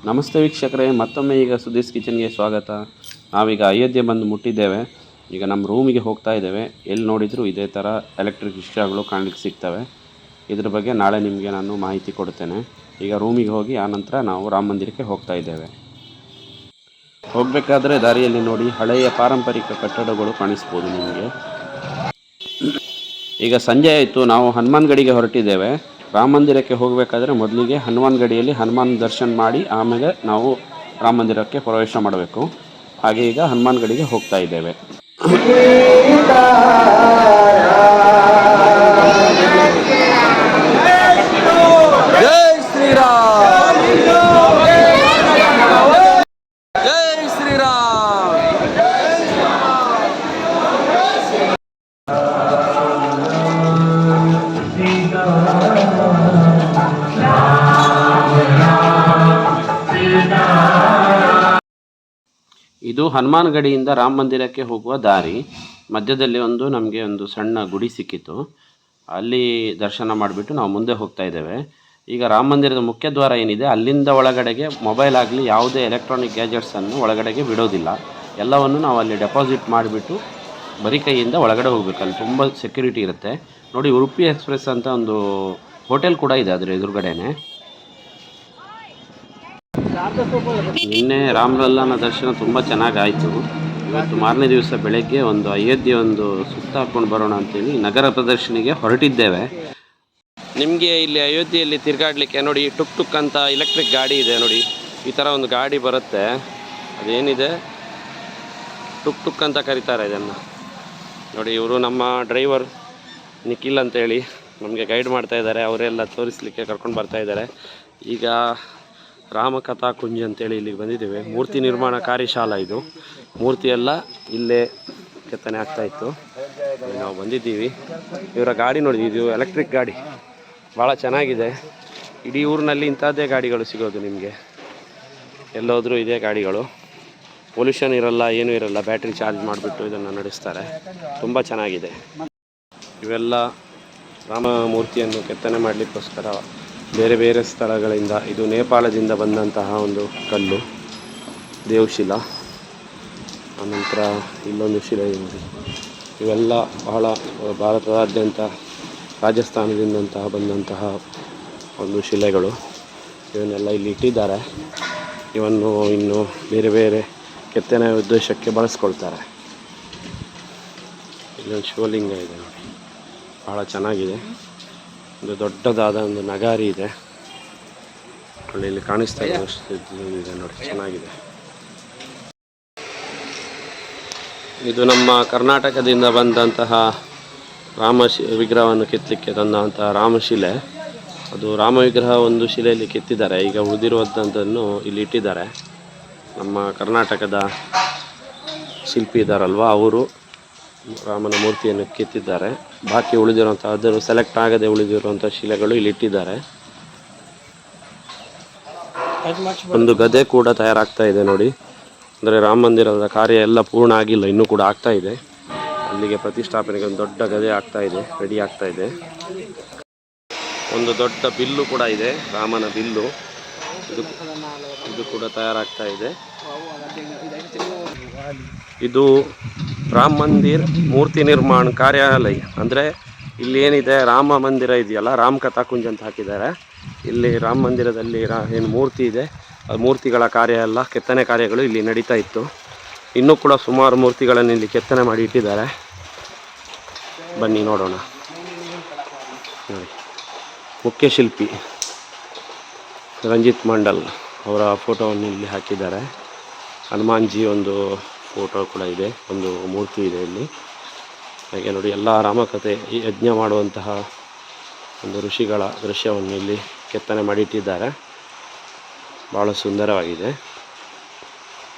ನಮಸ್ತೆ ವೀಕ್ಷಕರೇ, ಮತ್ತೊಮ್ಮೆ ಈಗ ಸುದೀಸ್ ಕಿಚನ್ಗೆ ಸ್ವಾಗತ. ನಾವೀಗ ಅಯೋಧ್ಯೆ ಬಂದು ಮುಟ್ಟಿದ್ದೇವೆ. ಈಗ ನಮ್ಮ ರೂಮಿಗೆ ಹೋಗ್ತಾ ಇದ್ದೇವೆ. ಎಲ್ಲಿ ನೋಡಿದರೂ ಇದೇ ಥರ ಎಲೆಕ್ಟ್ರಿಕ್ ರಿಕ್ಷಾಗಳು ಕಾಣಲಿಕ್ಕೆ ಸಿಗ್ತವೆ. ಇದ್ರ ಬಗ್ಗೆ ನಾಳೆ ನಿಮಗೆ ನಾನು ಮಾಹಿತಿ ಕೊಡ್ತೇನೆ. ಈಗ ರೂಮಿಗೆ ಹೋಗಿ ಆನಂತರ ನಾವು ರಾಮ ಮಂದಿರಕ್ಕೆ ಹೋಗ್ತಾ ಇದ್ದೇವೆ. ಹೋಗಬೇಕಾದ್ರೆ ದಾರಿಯಲ್ಲಿ ನೋಡಿ ಹಳೆಯ ಪಾರಂಪರಿಕ ಕಟ್ಟಡಗಳು ಕಾಣಿಸ್ಬೋದು ನಿಮಗೆ. ಈಗ ಸಂಜೆ ಆಯಿತು, ನಾವು ಹನುಮಾನ್ ಗಡಿಗೆ ಹೊರಟಿದ್ದೇವೆ. ರಾಮ ಮಂದಿರಕ್ಕೆ ಹೋಗಬೇಕಾದ್ರೆ ಮೊದಲಿಗೆ ಹನುಮಾನ್ ಗಡಿಯಲ್ಲಿ ಹನುಮಾನ್ ದರ್ಶನ ಮಾಡಿ ಆಮೇಲೆ ನಾವು ರಾಮ ಮಂದಿರಕ್ಕೆ ಪ್ರವೇಶ ಮಾಡಬೇಕು. ಹಾಗೆ ಈಗ ಹನುಮಾನ್ ಗಡಿಗೆ ಹೋಗ್ತಾ ಇದ್ದೇವೆ. ಜೈ ಶ್ರೀರಾಮ್, ಜೈ ಶ್ರೀರಾಮ್. ಇದು ಹನುಮಾನ್ ಗಡಿಯಿಂದ ರಾಮ ಮಂದಿರಕ್ಕೆ ಹೋಗುವ ದಾರಿ. ಮಧ್ಯದಲ್ಲಿ ನಮಗೆ ಒಂದು ಸಣ್ಣ ಗುಡಿ ಸಿಕ್ಕಿತು. ಅಲ್ಲಿ ದರ್ಶನ ಮಾಡಿಬಿಟ್ಟು ನಾವು ಮುಂದೆ ಹೋಗ್ತಾ ಇದ್ದೇವೆ. ಈಗ ರಾಮ ಮಂದಿರದ ಮುಖ್ಯ ದ್ವಾರ ಏನಿದೆ ಅಲ್ಲಿಂದ ಒಳಗಡೆಗೆ ಮೊಬೈಲ್ ಆಗಲಿ ಯಾವುದೇ ಎಲೆಕ್ಟ್ರಾನಿಕ್ ಗ್ಯಾಜೆಟ್ಸನ್ನು ಒಳಗಡೆಗೆ ಬಿಡೋದಿಲ್ಲ. ಎಲ್ಲವನ್ನು ನಾವು ಅಲ್ಲಿ ಡೆಪಾಸಿಟ್ ಮಾಡಿಬಿಟ್ಟು ಬರೀ ಕೈಯಿಂದ ಒಳಗಡೆ ಹೋಗಬೇಕು. ಅಲ್ಲಿ ತುಂಬ ಸೆಕ್ಯೂರಿಟಿ ಇರುತ್ತೆ. ನೋಡಿ, ಉಡುಪಿ ಎಕ್ಸ್ಪ್ರೆಸ್ ಅಂತ ಒಂದು ಹೋಟೆಲ್ ಕೂಡ ಇದೆ ಅದರ ಎದುರುಗಡೆನೆ. ನಿನ್ನೆ ರಾಮಲಲ್ಲನ ದರ್ಶನ ತುಂಬ ಚೆನ್ನಾಗಿ ಆಯಿತು. ಇವತ್ತು ಮಾರನೇ ದಿವಸ ಬೆಳಗ್ಗೆ ಅಯೋಧ್ಯೆ ಸುತ್ತ ಹಾಕ್ಕೊಂಡು ಬರೋಣ ಅಂತೇಳಿ ನಗರ ಪ್ರದರ್ಶನಿಗೆ ಹೊರಟಿದ್ದೇವೆ. ನಿಮಗೆ ಇಲ್ಲಿ ಅಯೋಧ್ಯೆಯಲ್ಲಿ ತಿರುಗಾಡಲಿಕ್ಕೆ ನೋಡಿ ಟುಕ್ ಟುಕ್ ಅಂತ ಎಲೆಕ್ಟ್ರಿಕ್ ಗಾಡಿ ಇದೆ ನೋಡಿ. ಈ ಥರ ಒಂದು ಗಾಡಿ ಬರುತ್ತೆ. ಅದೇನಿದೆ ಟುಕ್ ಟುಕ್ ಅಂತ ಕರೀತಾರೆ ಇದನ್ನು ನೋಡಿ. ಇವರು ನಮ್ಮ ಡ್ರೈವರ್ ನಿಖಿಲ್ ಅಂತೇಳಿ ನಮಗೆ ಗೈಡ್ ಮಾಡ್ತಾ ಇದ್ದಾರೆ. ಅವರೆಲ್ಲ ತೋರಿಸಲಿಕ್ಕೆ ಕರ್ಕೊಂಡು ಬರ್ತಾ ಇದ್ದಾರೆ. ಈಗ ರಾಮಕಥಾ ಕುಂಜ ಅಂತೇಳಿ ಇಲ್ಲಿಗೆ ಬಂದಿದ್ದೇವೆ. ಮೂರ್ತಿ ನಿರ್ಮಾಣ ಕಾರ್ಯಶಾಲಾ ಇದು. ಮೂರ್ತಿ ಎಲ್ಲ ಇಲ್ಲೇ ಕೆತ್ತನೆ ಆಗ್ತಾಯಿತ್ತು. ನಾವು ಬಂದಿದ್ದೀವಿ. ಇವರ ಗಾಡಿ ನೋಡಿ, ಇದು ಎಲೆಕ್ಟ್ರಿಕ್ ಗಾಡಿ ಭಾಳ ಚೆನ್ನಾಗಿದೆ. ಇಡೀ ಊರಿನಲ್ಲಿ ಇಂಥದ್ದೇ ಗಾಡಿಗಳು ಸಿಗೋದು ನಿಮಗೆ. ಎಲ್ಲೋದ್ರೂ ಇದೇ ಗಾಡಿಗಳು. ಪೊಲ್ಯೂಷನ್ ಇರಲ್ಲ, ಏನೂ ಇರಲ್ಲ. ಬ್ಯಾಟ್ರಿ ಚಾರ್ಜ್ ಮಾಡಿಬಿಟ್ಟು ಇದನ್ನು ನಡೆಸ್ತಾರೆ. ತುಂಬ ಚೆನ್ನಾಗಿದೆ. ಇವೆಲ್ಲ ರಾಮ ಮೂರ್ತಿಯನ್ನು ಕೆತ್ತನೆ ಮಾಡಲಿಕ್ಕೋಸ್ಕರ ಬೇರೆ ಬೇರೆ ಸ್ಥಳಗಳಿಂದ, ಇದು ನೇಪಾಳದಿಂದ ಬಂದಂತಹ ಒಂದು ಕಲ್ಲು, ದೇವಶಿಲಾ. ಆನಂತರ ಇಲ್ಲೊಂದು ಶಿಲೆ ಇದೆ. ಇವೆಲ್ಲ ಬಹಳ ಭಾರತದಾದ್ಯಂತ ರಾಜಸ್ಥಾನದಿಂದ ಬಂದಂತಹ ಒಂದು ಶಿಲೆಗಳು. ಇವನ್ನೆಲ್ಲ ಇಲ್ಲಿ ಇಟ್ಟಿದ್ದಾರೆ. ಇವನ್ನು ಇನ್ನು ಬೇರೆ ಬೇರೆ ಕೆತ್ತನೆ ಉದ್ದೇಶಕ್ಕೆ ಬಳಸ್ಕೊಳ್ತಾರೆ. ಇಲ್ಲೊಂದು ಶಿವಲಿಂಗ ಇದೆ ನೋಡಿ, ಬಹಳ ಚೆನ್ನಾಗಿದೆ. ಒಂದು ದೊಡ್ಡದಾದ ಒಂದು ನಗಾರಿ ಇದೆ. ಇಲ್ಲಿ ಕಾಣಿಸ್ತಾ ಇದೆ ನೋಡಿ, ಚೆನ್ನಾಗಿದೆ. ಇದು ನಮ್ಮ ಕರ್ನಾಟಕದಿಂದ ಬಂದಂತಹ ವಿಗ್ರಹವನ್ನು ಕೆತ್ತಲಿಕ್ಕೆ ತಂದಂತಹ ರಾಮಶಿಲೆ. ಅದು ರಾಮ ವಿಗ್ರಹ ಒಂದು ಶಿಲೆಯಲ್ಲಿ ಕೆತ್ತಿದ್ದಾರೆ. ಈಗ ಉಳಿದಿರುವಂಥದ್ದನ್ನು ಇಲ್ಲಿ ಇಟ್ಟಿದ್ದಾರೆ. ನಮ್ಮ ಕರ್ನಾಟಕದ ಶಿಲ್ಪಿ ಇದ್ದಾರಲ್ವ, ಅವರು ರಾಮನ ಮೂರ್ತಿಯನ್ನು ಕೆತ್ತಿದ್ದಾರೆ. ಬಾಕಿ ಉಳಿದಿರುವಂಥ, ಅದನ್ನು ಸೆಲೆಕ್ಟ್ ಆಗದೆ ಉಳಿದಿರುವಂಥ ಶಿಲೆಗಳು ಇಲ್ಲಿ ಇಟ್ಟಿದ್ದಾರೆ. ಒಂದು ಗದೆ ಕೂಡ ತಯಾರಾಗ್ತಾ ಇದೆ ನೋಡಿ. ಅಂದರೆ ರಾಮ ಮಂದಿರದ ಕಾರ್ಯ ಎಲ್ಲ ಪೂರ್ಣ ಆಗಿಲ್ಲ, ಇನ್ನೂ ಕೂಡ ಆಗ್ತಾ ಇದೆ. ಅಲ್ಲಿಗೆ ಪ್ರತಿಷ್ಠಾಪನೆಗೆ ಒಂದು ದೊಡ್ಡ ಗದೆ ಆಗ್ತಾ ಇದೆ, ರೆಡಿ ಆಗ್ತಾ ಇದೆ. ಒಂದು ದೊಡ್ಡ ಬಿಲ್ಲು ಕೂಡ ಇದೆ, ರಾಮನ ಬಿಲ್ಲು. ಇದು ಕೂಡ ತಯಾರಾಗ್ತಾ ಇದೆ. ಇದು ರಾಮ ಮಂದಿರ್ ಮೂರ್ತಿ ನಿರ್ಮಾಣ ಕಾರ್ಯಾಲಯ. ಅಂದರೆ ಇಲ್ಲಿ ಏನಿದೆ, ರಾಮ ಮಂದಿರ ಇದೆಯಲ್ಲ, ರಾಮ ಕಥಾ ಕುಂಜ ಅಂತ ಹಾಕಿದ್ದಾರೆ. ಇಲ್ಲಿ ರಾಮ ಮಂದಿರದಲ್ಲಿ ಏನು ಮೂರ್ತಿ ಇದೆ, ಆ ಮೂರ್ತಿಗಳ ಕಾರ್ಯ ಎಲ್ಲ, ಕೆತ್ತನೆ ಕಾರ್ಯಗಳು ಇಲ್ಲಿ ನಡೀತಾ ಇತ್ತು. ಇನ್ನೂ ಕೂಡ ಸುಮಾರು ಮೂರ್ತಿಗಳನ್ನು ಇಲ್ಲಿ ಕೆತ್ತನೆ ಮಾಡಿ ಇಟ್ಟಿದ್ದಾರೆ. ಬನ್ನಿ ನೋಡೋಣ. ನೋಡಿ, ಮುಖ್ಯ ಶಿಲ್ಪಿ ರಂಜಿತ್ ಮಂಡಲ್ ಅವರ ಫೋಟೋವನ್ನು ಇಲ್ಲಿ ಹಾಕಿದ್ದಾರೆ. ಹನುಮಾನ್ಜಿ ಒಂದು ಫೋಟೋ ಕೂಡ ಇದೆ, ಒಂದು ಮೂರ್ತಿ ಇದೆ ಇಲ್ಲಿ. ಹಾಗೆ ನೋಡಿ, ಎಲ್ಲ ರಾಮಕಥೆ ಯಜ್ಞ ಮಾಡುವಂತಹ ಒಂದು ಋಷಿಗಳ ದೃಶ್ಯವನ್ನು ಇಲ್ಲಿ ಕೆತ್ತನೆ ಮಾಡಿಟ್ಟಿದ್ದಾರೆ. ಭಾಳ ಸುಂದರವಾಗಿದೆ.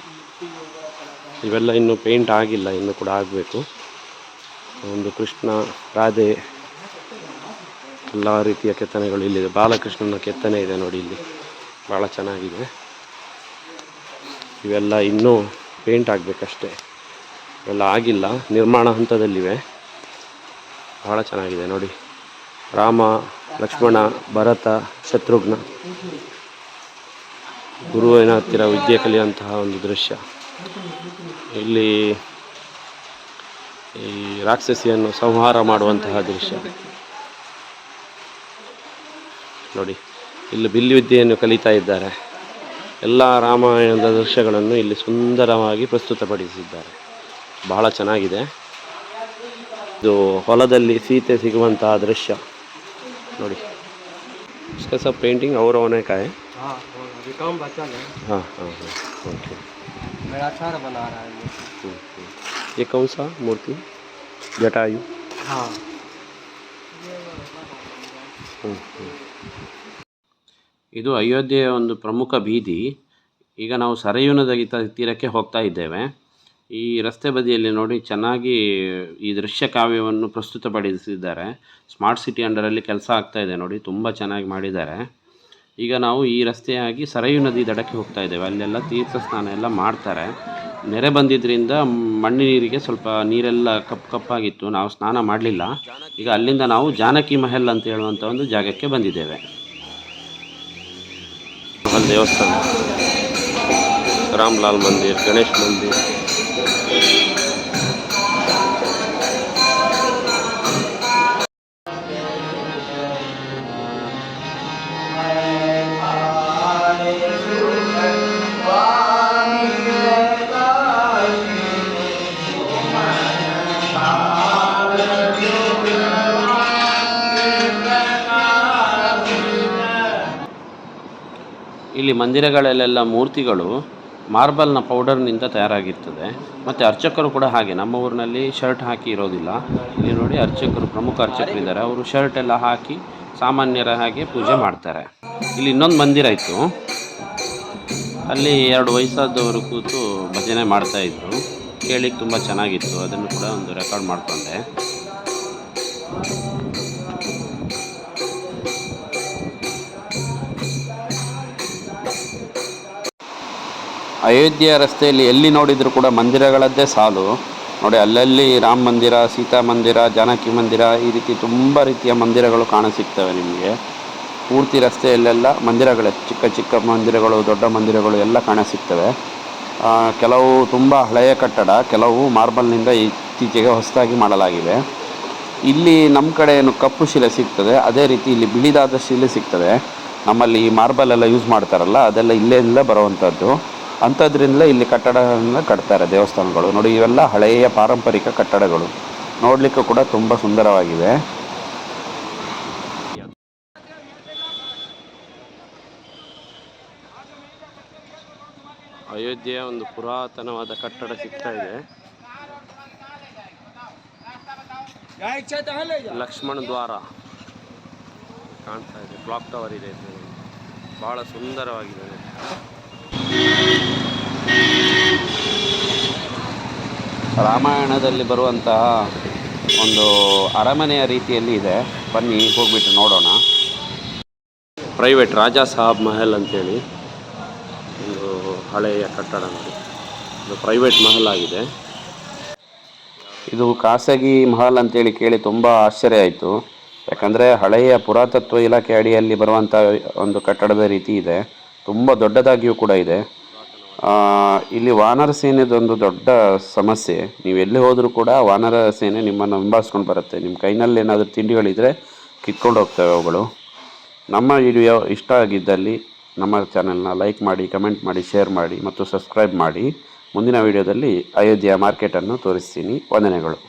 ಇವೆಲ್ಲ ಇನ್ನೂ ಪೇಂಟ್ ಆಗಿಲ್ಲ, ಇನ್ನೂ ಕೂಡ ಆಗಬೇಕು. ಒಂದು ಕೃಷ್ಣ, ರಾಧೆ, ಎಲ್ಲ ರೀತಿಯ ಕೆತ್ತನೆಗಳು ಇಲ್ಲಿದೆ. ಬಾಲಕೃಷ್ಣನ ಕೆತ್ತನೆ ಇದೆ ನೋಡಿ ಇಲ್ಲಿ, ಭಾಳ ಚೆನ್ನಾಗಿದೆ. ಇವೆಲ್ಲ ಇನ್ನೂ ಪೇಂಟ್ ಆಗಬೇಕಷ್ಟೆ, ಇವೆಲ್ಲ ಆಗಿಲ್ಲ, ನಿರ್ಮಾಣ ಹಂತದಲ್ಲಿವೆ. ಭಾಳ ಚೆನ್ನಾಗಿದೆ ನೋಡಿ. ರಾಮ ಲಕ್ಷ್ಮಣ, ಭರತ, ಶತ್ರುಘ್ನ ಗುರುವಿನ ಹತ್ತಿರ ವಿದ್ಯೆ ಕಲಿಯುವಂತಹ ಒಂದು ದೃಶ್ಯ. ಇಲ್ಲಿ ಈ ರಾಕ್ಷಸಿಯನ್ನು ಸಂಹಾರ ಮಾಡುವಂತಹ ದೃಶ್ಯ ನೋಡಿ. ಇಲ್ಲಿ ಬಿಲ್ಲು ವಿದ್ಯೆಯನ್ನು ಕಲಿತಾ ಇದ್ದಾರೆ. ಎಲ್ಲ ರಾಮಾಯಣದ ದೃಶ್ಯಗಳನ್ನು ಇಲ್ಲಿ ಸುಂದರವಾಗಿ ಪ್ರಸ್ತುತಪಡಿಸಿದ್ದಾರೆ. ಬಹಳ ಚೆನ್ನಾಗಿದೆ. ಇದು ಹೊಲದಲ್ಲಿ ಸೀತೆ ಸಿಗುವಂತಹ ದೃಶ್ಯ ನೋಡಿ. इसका सब पेंटिंग और होने का है. हाँ, अभी काम बचा है. हाँ हाँ हाँ, ओके. मेरा अचार बना रहा है. ये कौन सा मूर्ति? जटायु. हाँ. ಇದು ಅಯೋಧ್ಯೆಯ ಒಂದು ಪ್ರಮುಖ ಬೀದಿ. ಈಗ ನಾವು ಸರಯೂ ನದಿ ತೀರಕ್ಕೆ ಹೋಗ್ತಾ ಇದ್ದೇವೆ. ಈ ರಸ್ತೆ ಬದಿಯಲ್ಲಿ ನೋಡಿ ಚೆನ್ನಾಗಿ ಈ ದೃಶ್ಯ ಕಾವ್ಯವನ್ನು ಪ್ರಸ್ತುತಪಡಿಸಿದ್ದಾರೆ. ಸ್ಮಾರ್ಟ್ ಸಿಟಿ ಅಂಡರಲ್ಲಿ ಕೆಲಸ ಆಗ್ತಾ ಇದೆ ನೋಡಿ, ತುಂಬ ಚೆನ್ನಾಗಿ ಮಾಡಿದ್ದಾರೆ. ಈಗ ನಾವು ಈ ರಸ್ತೆಯಾಗಿ ಸರಯೂ ನದಿ ದಡಕ್ಕೆ ಹೋಗ್ತಾ ಇದ್ದೇವೆ. ಅಲ್ಲೆಲ್ಲ ತೀರ್ಥ ಸ್ನಾನ ಎಲ್ಲ ಮಾಡ್ತಾರೆ. ನೆರೆ ಬಂದಿದ್ದರಿಂದ ಮಣ್ಣು ನೀರಿಗೆ ಸ್ವಲ್ಪ ನೀರೆಲ್ಲ ಕಪ್ಪಾಗಿತ್ತು, ನಾವು ಸ್ನಾನ ಮಾಡಲಿಲ್ಲ. ಈಗ ಅಲ್ಲಿಂದ ನಾವು ಜಾನಕಿ ಮಹಲ್ ಅಂತ ಹೇಳುವಂಥ ಒಂದು ಜಾಗಕ್ಕೆ ಬಂದಿದ್ದೇವೆ. ಮಹಲ್ ದೇವಸ್ಥಾನ, ರಾಮ್ಲಾಲ್ ಮಂದಿರ್, ಗಣೇಶ್ ಮಂದಿರ್. ಇಲ್ಲಿ ಮಂದಿರಗಳಲ್ಲೆಲ್ಲ ಮೂರ್ತಿಗಳು ಮಾರ್ಬಲ್ನ ಪೌಡರ್ನಿಂದ ತಯಾರಾಗಿರ್ತದೆ. ಮತ್ತು ಅರ್ಚಕರು ಕೂಡ ಹಾಗೆ, ನಮ್ಮ ಊರಿನಲ್ಲಿ ಶರ್ಟ್ ಹಾಕಿ ಇರೋದಿಲ್ಲ. ಇಲ್ಲಿ ನೋಡಿ ಅರ್ಚಕರು, ಪ್ರಮುಖ ಅರ್ಚಕರಿದ್ದಾರೆ, ಅವರು ಶರ್ಟ್ ಎಲ್ಲ ಹಾಕಿ ಸಾಮಾನ್ಯರ ಹಾಗೆ ಪೂಜೆ ಮಾಡ್ತಾರೆ. ಇಲ್ಲಿ ಇನ್ನೊಂದು ಮಂದಿರ ಇತ್ತು, ಅಲ್ಲಿ 2 ವಯಸ್ಸಾದವರು ಕೂತು ಭಜನೆ ಮಾಡ್ತಾಯಿದ್ರು. ಕೇಳಿಕ್ಕೆ ತುಂಬ ಚೆನ್ನಾಗಿತ್ತು, ಅದನ್ನು ಕೂಡ ಒಂದು ರೆಕಾರ್ಡ್ ಮಾಡಿಕೊಂಡೆ. ಅಯೋಧ್ಯೆಯ ರಸ್ತೆಯಲ್ಲಿ ಎಲ್ಲಿ ನೋಡಿದರೂ ಕೂಡ ಮಂದಿರಗಳದ್ದೇ ಸಾಲು ನೋಡಿ. ಅಲ್ಲಲ್ಲಿ ರಾಮ ಮಂದಿರ, ಸೀತಾ ಮಂದಿರ, ಜಾನಕಿ ಮಂದಿರ, ಈ ರೀತಿ ತುಂಬ ರೀತಿಯ ಮಂದಿರಗಳು ಕಾಣಸಿಗ್ತವೆ ನಿಮಗೆ. ಪೂರ್ತಿ ರಸ್ತೆಯಲ್ಲೆಲ್ಲ ಮಂದಿರಗಳೇ, ಚಿಕ್ಕ ಚಿಕ್ಕ ಮಂದಿರಗಳು, ದೊಡ್ಡ ಮಂದಿರಗಳು ಎಲ್ಲ ಕಾಣಸಿಗ್ತವೆ. ಕೆಲವು ತುಂಬ ಹಳೆಯ ಕಟ್ಟಡ, ಕೆಲವು ಮಾರ್ಬಲ್ನಿಂದ ಇತ್ತೀಚೆಗೆ ಹೊಸದಾಗಿ ಮಾಡಲಾಗಿದೆ. ಇಲ್ಲಿ ನಮ್ಮ ಕಡೆ ಏನು ಕಪ್ಪು ಶಿಲೆ ಸಿಗ್ತದೆ, ಅದೇ ರೀತಿ ಇಲ್ಲಿ ಬಿಳಿದಾದ ಶಿಲೆ ಸಿಗ್ತದೆ. ನಮ್ಮಲ್ಲಿ ಈ ಮಾರ್ಬಲ್ ಎಲ್ಲ ಯೂಸ್ ಮಾಡ್ತಾರಲ್ಲ, ಅದೆಲ್ಲ ಇಲ್ಲೇ ಬರುವಂಥದ್ದು. ಅಂಥದ್ರಿಂದಲೇ ಇಲ್ಲಿ ಕಟ್ಟಡಗಳನ್ನು ಕಟ್ತಾರೆ ದೇವಸ್ಥಾನಗಳು ನೋಡಿ. ಇವೆಲ್ಲ ಹಳೆಯ ಪಾರಂಪರಿಕ ಕಟ್ಟಡಗಳು, ನೋಡಲಿಕ್ಕೂ ಕೂಡ ತುಂಬ ಸುಂದರವಾಗಿವೆ. ಅಯೋಧ್ಯೆಯ ಒಂದು ಪುರಾತನವಾದ ಕಟ್ಟಡ ಸಿಗ್ತಾ ಇದೆ. ಲಕ್ಷ್ಮಣ ದ್ವಾರ ಕಾಣ್ತಾ ಇದೆ, ಕ್ಲಾಕ್ ಟವರ್ ಇದೆ, ಬಹಳ ಸುಂದರವಾಗಿದೆ. ರಾಮಾಯಣದಲ್ಲಿ ಬರುವಂತಹ ಒಂದು ಅರಮನೆಯ ರೀತಿಯಲ್ಲಿ ಇದೆ. ಬನ್ನಿ ಹೋಗ್ಬಿಟ್ಟು ನೋಡೋಣ. ಪ್ರೈವೇಟ್ ರಾಜಾ ಸಾಹಬ್ ಮಹಲ್ ಅಂತೇಳಿ ಒಂದು ಹಳೆಯ ಕಟ್ಟಡ ನೋಡಿ, ಇದು ಪ್ರೈವೇಟ್ ಮಹಲ್ ಆಗಿದೆ. ಇದು ಖಾಸಗಿ ಮಹಲ್ ಅಂತೇಳಿ ಕೇಳಿ ತುಂಬ ಆಶ್ಚರ್ಯ ಆಯಿತು. ಯಾಕಂದರೆ ಹಳೆಯ ಪುರಾತತ್ವ ಇಲಾಖೆ ಅಡಿಯಲ್ಲಿ ಬರುವಂಥ ಒಂದು ಕಟ್ಟಡದ ರೀತಿ ಇದೆ, ತುಂಬ ದೊಡ್ಡದಾಗಿಯೂ ಕೂಡ ಇದೆ. ಇಲ್ಲಿ ವಾನರ ಸೇನೆದೊಂದು ದೊಡ್ಡ ಸಮಸ್ಯೆ. ನೀವು ಎಲ್ಲಿ ಹೋದರೂ ಕೂಡ ವಾನರ ಸೇನೆ ನಿಮ್ಮನ್ನು ಹಿಂಬಾಲಿಸ್ಕೊಂಡು ಬರುತ್ತೆ. ನಿಮ್ಮ ಕೈನಲ್ಲಿ ಏನಾದರೂ ತಿಂಡಿಗಳಿದ್ದರೆ ಕಿತ್ಕೊಂಡು ಹೋಗ್ತವೆ ಅವುಗಳು. ನಮ್ಮ ವಿಡಿಯೋ ಇಷ್ಟ ಆಗಿದ್ದಲ್ಲಿ ನಮ್ಮ ಚಾನೆಲ್ನ ಲೈಕ್ ಮಾಡಿ, ಕಮೆಂಟ್ ಮಾಡಿ, ಶೇರ್ ಮಾಡಿ ಮತ್ತು ಸಬ್ಸ್ಕ್ರೈಬ್ ಮಾಡಿ. ಮುಂದಿನ ವಿಡಿಯೋದಲ್ಲಿ ಅಯೋಧ್ಯೆಯ ಮಾರ್ಕೆಟನ್ನು ತೋರಿಸ್ತೀನಿ. ವಂದನೆಗಳು.